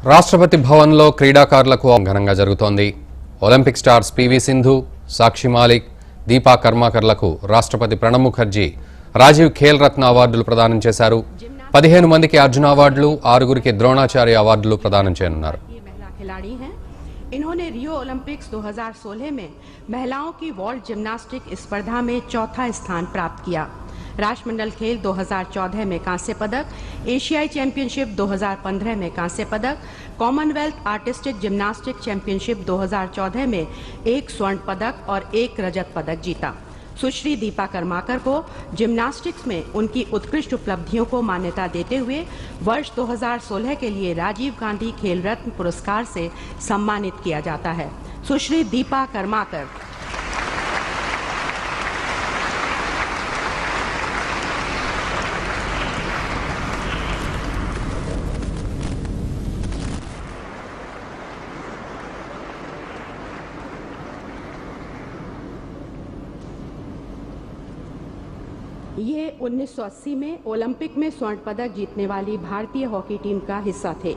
రాష్ట్రపతి భవన్లో క్రీడాకారులకు ఘనంగా జరుగుతోంది. ఒలింపిక్ స్టార్స్ పివి సింధు, సాక్షి మాలిక్, దీపా కర్మాకర్లకు రాష్ట్రపతి ప్రణబ్ ముఖర్జీ రాజీవ్ ఖేల్ రత్న అవార్డులు ప్రదానం చేశారు. 15 మందికి అర్జున అవార్డులు, 6గురికి ద్రోణాచార్య అవార్డులు ప్రదానం చేయనున్నారు. इन्होंने रियो ओलंपिक्स 2016 में महिलाओं की वॉल्ट जिम्नास्टिक स्पर्धा में चौथा स्थान प्राप्त किया। राष्ट्रमंडल खेल 2014 में कांस्य पदक, एशियाई चैंपियनशिप 2015 में कांस्य पदक, कॉमनवेल्थ आर्टिस्टिक जिम्नास्टिक चैंपियनशिप 2014 में 1 स्वर्ण पदक और 1 रजत पदक जीता। सुश्री दीपा कर्माकर को जिम्नास्टिक्स में उनकी उत्कृष्ट उपलब्धियों को मान्यता देते हुए वर्ष 2016 के लिए राजीव गांधी खेल रत्न पुरस्कार से सम्मानित किया जाता है। सुश्री दीपा कर्माकर ये 1980 में ओलंपिक में स्वर्ण पदक जीतने वाली भारतीय हॉकी टीम का हिस्सा थे।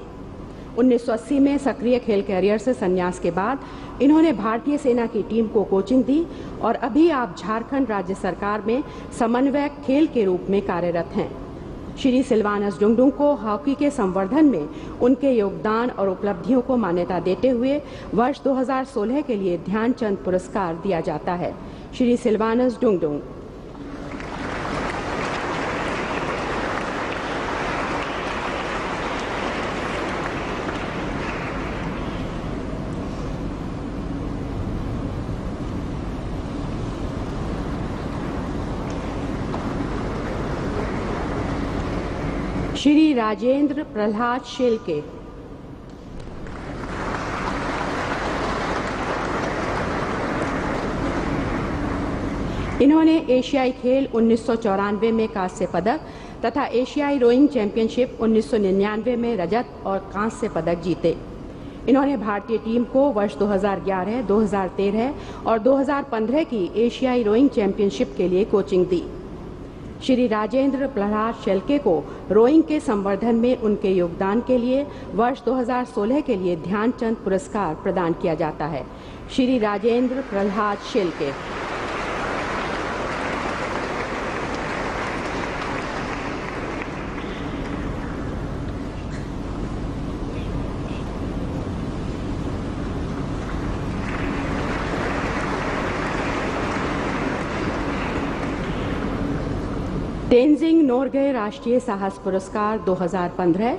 1980 में सक्रिय खेल कैरियर से संन्यास के बाद इन्होंने भारतीय सेना की टीम को कोचिंग दी और अभी आप झारखंड राज्य सरकार में समन्वयक खेल के रूप में कार्यरत हैं। श्री सिल्वानस डुंगडुंग को हॉकी के संवर्धन में उनके योगदान और उपलब्धियों को मान्यता देते हुए वर्ष 2016 के लिए ध्यानचंद पुरस्कार दिया जाता है। श्री सिल्वानस डुंगडुंग। श्री राजेंद्र प्रहलाद शेलके। इन्होंने एशियाई खेल 1994 में कांस्य पदक तथा एशियाई रोइंग चैंपियनशिप 1999 में रजत और कांस्य पदक जीते। इन्होंने भारतीय टीम को वर्ष 2011, 2013 और 2015 की एशियाई रोइंग चैंपियनशिप के लिए कोचिंग दी। श्री राजेंद्र प्रहलाद शेलके को रोइंग के संवर्धन में उनके योगदान के लिए वर्ष 2016 के लिए ध्यानचंद पुरस्कार प्रदान किया जाता है। श्री राजेंद्र प्रहलाद शेलके। तेंजिंग नोर्गे राष्ट्रीय साहस पुरस्कार 2015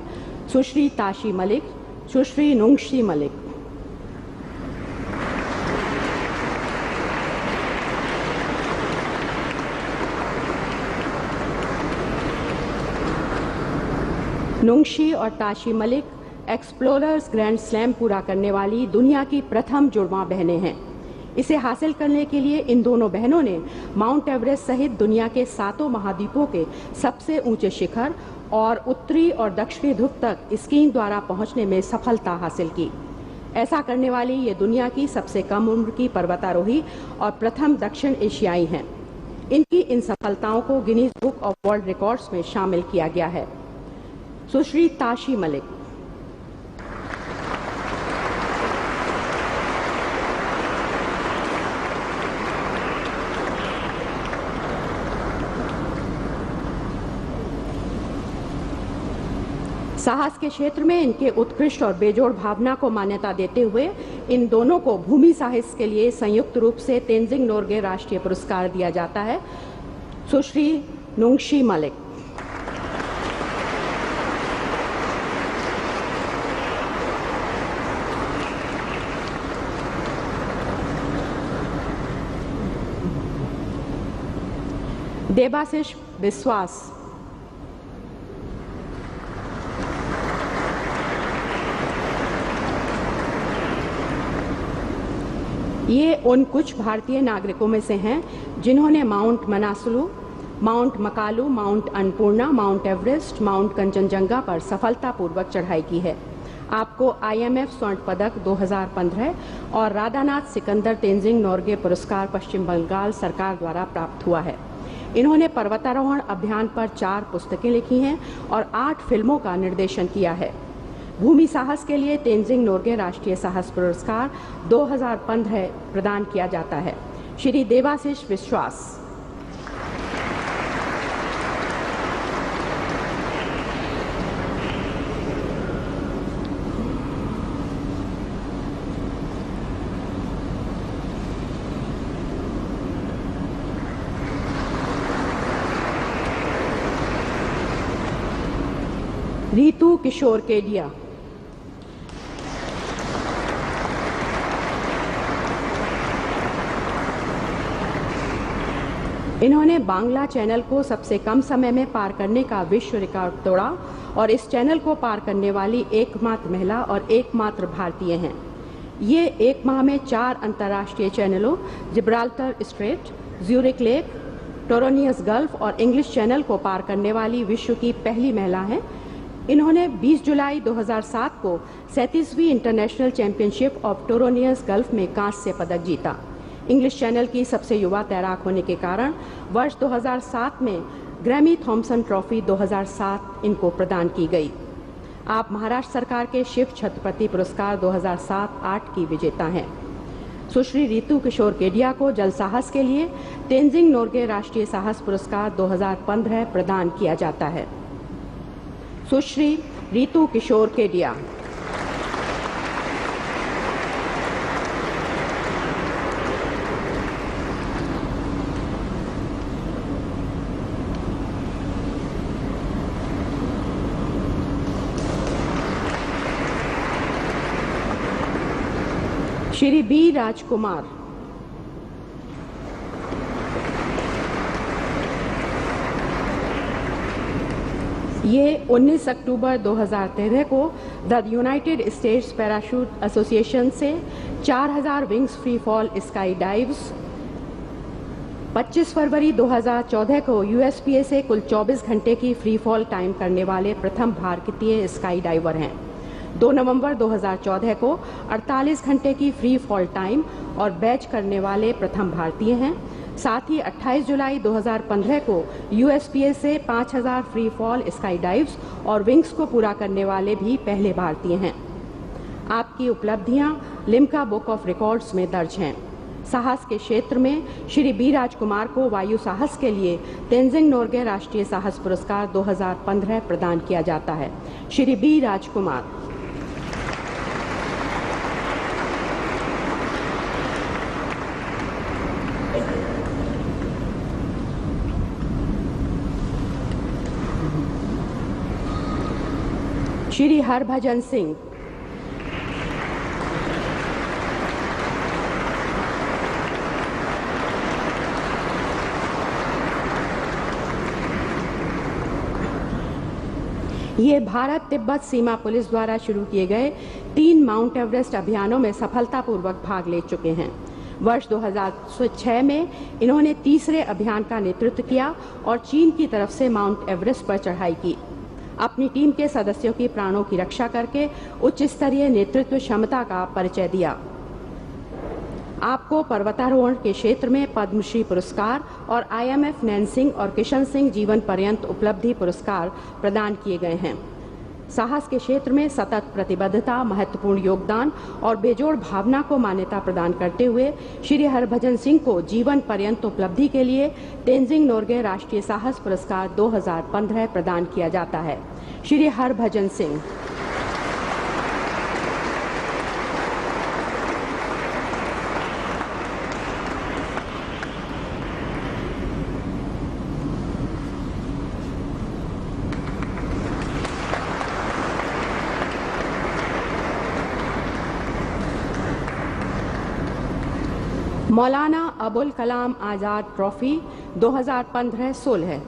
सुश्री ताशी मलिक, सुश्री नुंगशी मलिक। नुंगशी और Tashi Malik explorers grand slam पूरा करने वाली दुनिया की प्रथम जुड़वा बहनें हैं। इसे हासिल करने के लिए इन दोनों बहनों ने माउंट एवरेस्ट सहित दुनिया के 7 महाद्वीपों के सबसे ऊंचे शिखर और उत्तरी और दक्षिणी ध्रुव तक स्कीइंग द्वारा पहुंचने में सफलता हासिल की। ऐसा करने वाली ये दुनिया की सबसे कम उम्र की पर्वतारोही और प्रथम दक्षिण एशियाई हैं। इनकी इन सफलताओं को Guinness book of world records में शामिल किया गया है। सुश्री ताशी मलिक। साहस के क्षेत्र में इनके उत्कृष्ट और बेजोड़ भावना को मान्यता देते हुए इन दोनों को भूमि साहस के लिए संयुक्त रूप से तेंजिंग नोर्गे राष्ट्रीय पुरस्कार दिया जाता है। सुश्री नुंगशी मलिक। देबाशिष विश्वास। ये उन कुछ भारतीय नागरिकों में से हैं जिन्होंने mount Manaslu, mount Makalu, mount Annapurna, mount Everest, mount Kanchenjunga पर सफलतापूर्वक चढ़ाई की है। आपको IMF स्वर्ण पदक 2015 और राधानाथ सिकंदर तेंजिंग नोर्गे पुरस्कार पश्चिम बंगाल सरकार द्वारा प्राप्त हुआ है। इन्होंने पर्वतारोहण अभियान पर 4 पुस्तकें लिखी हैं और 8 फिल्मों का निर्देशन किया है। भूमि साहस के लिए तेंजिंग नोर्गे राष्ट्रीय साहस पुरस्कार 2015 प्रदान किया जाता है। श्री देवाशीष विश्वास। रीतू किशोर केडिया। इन्होंने बांग्ला चैनल को सबसे कम समय में पार करने का विश्व रिकॉर्ड तोड़ा और इस चैनल को पार करने वाली एकमात्र महिला और एकमात्र भारतीय हैं। ये एक माह में 4 अंतर्राष्ट्रीय चैनलों Gibraltar strait, Zurich lake, Toroneos gulf और इंग्लिश चैनल को पार करने वाली विश्व की पहली महिला हैं। इन्होंने 20 जुलाई 2007 को 37वीं इंटरनेशनल चैंपियनशिप ऑफ टोरोनियस गल्फ में कांस्य पदक जीता। इंग्लिश चैनल की सबसे युवा तैराक होने के कारण वर्ष 2007 में ग्रैमी थॉम्सन ट्रॉफी 2007 इनको प्रदान की गई। आप महाराष्ट्र सरकार के शिव छत्रपति पुरस्कार 2007-8 की विजेता हैं। सुश्री रीतू किशोर केडिया को जल साहस के लिए तेंजिंग नोर्गे राष्ट्रीय साहस पुरस्कार 2015 प्रदान किया जाता है। सुश्री रीतू किशोर केडिया। श्री बी राजकुमार। ये 19 अक्टूबर 2013 को the United states parachute association से 4000 wings free fall sky dives, 25 फरवरी 2014 को यूएसपीए से कुल 24 घंटे की फ्री फॉल टाइम करने वाले प्रथम भारतीय स्काई डाइवर हैं। 2 नवंबर 2014 को 48 घंटे की फ्री फॉल टाइम और बैच करने वाले प्रथम भारतीय हैं। साथ ही 28 जुलाई 2015 को यूएसपीए से 5000 फ्री फॉल स्काई डाइव्स और विंग्स को पूरा करने वाले भी पहले भारतीय हैं। आपकी उपलब्धियां लिम्का बुक ऑफ रिकॉर्ड्स में दर्ज हैं। साहस के क्षेत्र में श्री बी राजकुमार को वायु साहस के लिए तेंजिंग नोर्गे राष्ट्रीय साहस पुरस्कार 2015 प्रदान किया जाता है। श्री बी राजकुमार। श्री हरभजन सिंह। ये भारत तिब्बत सीमा पुलिस द्वारा शुरू किए गए 3 माउंट एवरेस्ट अभियानों में सफलतापूर्वक भाग ले चुके हैं। वर्ष 2006 में इन्होंने तीसरे अभियान का नेतृत्व किया और चीन की तरफ से माउंट एवरेस्ट पर चढ़ाई की। अपनी टीम के सदस्यों की प्राणों की रक्षा करके उच्च स्तरीय नेतृत्व क्षमता का परिचय दिया। आपको पर्वतारोहण के क्षेत्र में पद्मश्री पुरस्कार और IMF नैनसिंग और किशन सिंह जीवन पर्यंत उपलब्धि पुरस्कार प्रदान किए गए हैं। साहस के क्षेत्र में सतत प्रतिबद्धता, महत्वपूर्ण योगदान और बेजोड़ भावना को मान्यता प्रदान करते हुए श्री हरभजन सिंह को जीवन पर्यंत उपलब्धि के लिए तेंजिंग नोर्गे राष्ट्रीय साहस पुरस्कार 2015 प्रदान किया जाता है। श्री हरभजन सिंह। मौलाना अबुल कलाम आजाद ट्रॉफी 2015-16।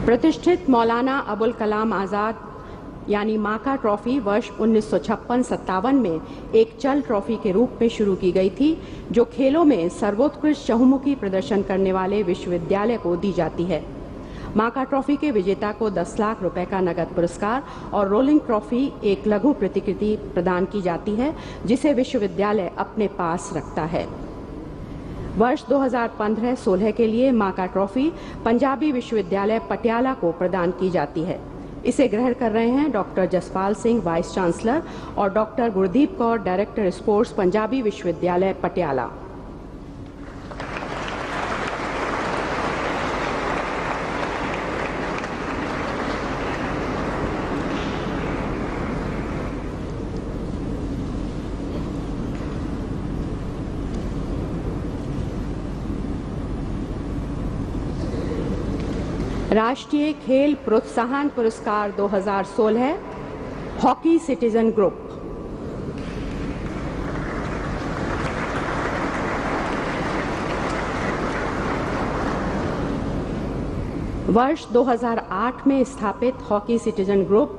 प्रतिष्ठित मौलाना अबुल कलाम आजाद यानी माका ट्रॉफी वर्ष 1956-57 में एक चल ट्रॉफी के रूप में शुरू की गई थी, जो खेलों में सर्वोत्कृष्ट चहुमुखी प्रदर्शन करने वाले विश्वविद्यालय को दी जाती है। माका ट्रॉफी के विजेता को 10 लाख रुपए का नगद पुरस्कार और रोलिंग ट्रॉफी एक लघु प्रतिकृति प्रदान की जाती है, जिसे विश्वविद्यालय अपने पास रखता है। वर्ष 2015-16 के लिए मां का ट्रॉफी पंजाबी विश्वविद्यालय पटियाला को प्रदान की जाती है। इसे ग्रहण कर रहे हैं doctor Jaspal Singh, vice chancellor, और doctor Gurdeep Kaur, director sports, Punjabi विश्वविद्यालय पटियाला। राष्ट्रीय खेल प्रोत्साहन पुरस्कार 2016 हॉकी सिटीजन ग्रुप। वर्ष 2008 में स्थापित हॉकी सिटीजन ग्रुप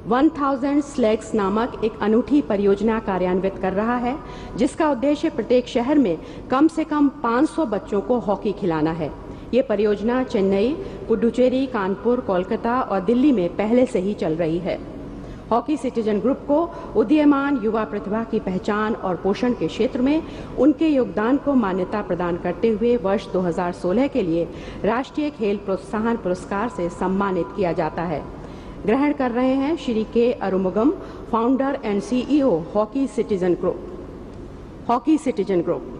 1000 स्लेग्स नामक एक अनूठी परियोजना कार्यान्वित कर रहा है, जिसका उद्देश्य प्रत्येक शहर में कम से कम 500 बच्चों को हॉकी खिलाना है। ये परियोजना चेन्नई, पुडुचेरी, कानपुर, कोलकाता और दिल्ली में पहले से ही चल रही है। हॉकी सिटीजन ग्रुप को उदीयमान युवा प्रतिभा की पहचान और पोषण के क्षेत्र में उनके योगदान को मान्यता प्रदान करते हुए वर्ष 2016 के लिए राष्ट्रीय खेल प्रोत्साहन पुरस्कार से सम्मानित किया जाता है। ग्रहण कर रहे हैं Shri K Arumugam, founder and CEO Hockey Citizen Group. Hockey Citizen Group.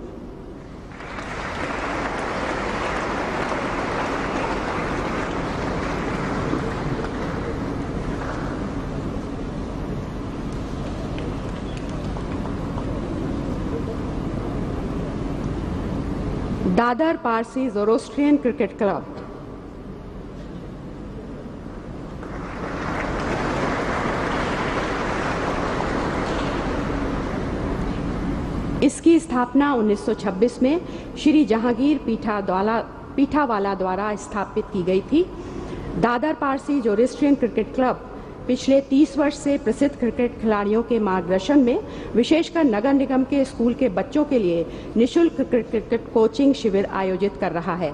Dadar Parsi Zoroastrian Cricket Club. इसकी स्थापना 1926 में श्री जहांगीर पीठावाला द्वारा स्थापित की गई थी। Dadar Parsi Zoroastrian Cricket club पिछले 30 वर्ष से प्रसिद्ध क्रिकेट खिलाड़ियों के मार्गदर्शन में विशेषकर नगर निगम के स्कूल के बच्चों के लिए निःशुल्क क्रिकेट कोचिंग शिविर आयोजित कर रहा है।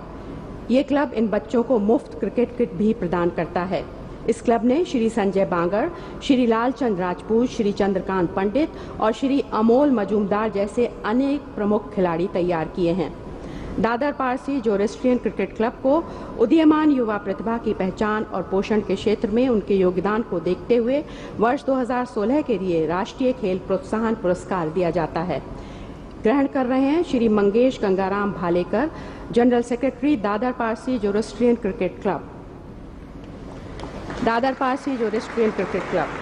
ये क्लब इन बच्चों को मुफ्त क्रिकेट किट भी प्रदान करता है। इस क्लब ने श्री संजय बांगर, श्री लालचंद राजपूत, श्री चंद्रकांत पंडित और श्री अमोल मजूमदार जैसे अनेक प्रमुख खिलाड़ी तैयार किए हैं। Dadar Parsi Zoroastrian Cricket club को उदीयमान युवा प्रतिभा की पहचान और पोषण के क्षेत्र में उनके योगदान को देखते हुए वर्ष 2016 के लिए राष्ट्रीय खेल प्रोत्साहन पुरस्कार दिया जाता है। ग्रहण कर रहे हैं Shri Mangesh Gangaram Bhalekar, general secretary, Dadar Parsi Zoroastrian Cricket Club. Dadar Parsi Zoroastrian Cricket Club.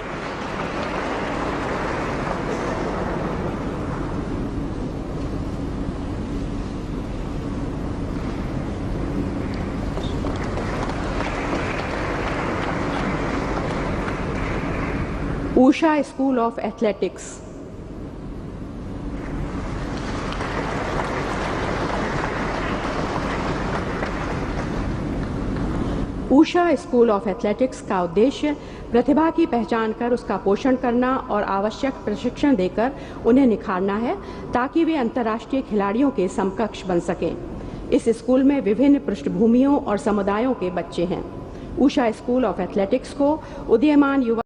Usha school of athletics. Usha school of athletics का उद्देश्य प्रतिभा की पहचान कर उसका पोषण करना और आवश्यक प्रशिक्षण देकर उन्हें निखारना है, ताकि वे अंतर्राष्ट्रीय खिलाड़ियों के समकक्ष बन सकें। इस स्कूल में विभिन्न पृष्ठभूमियों और समुदायों के बच्चे हैं। ऊषा स्कूल ऑफ एथलेटिक्स को उदीयमान युवा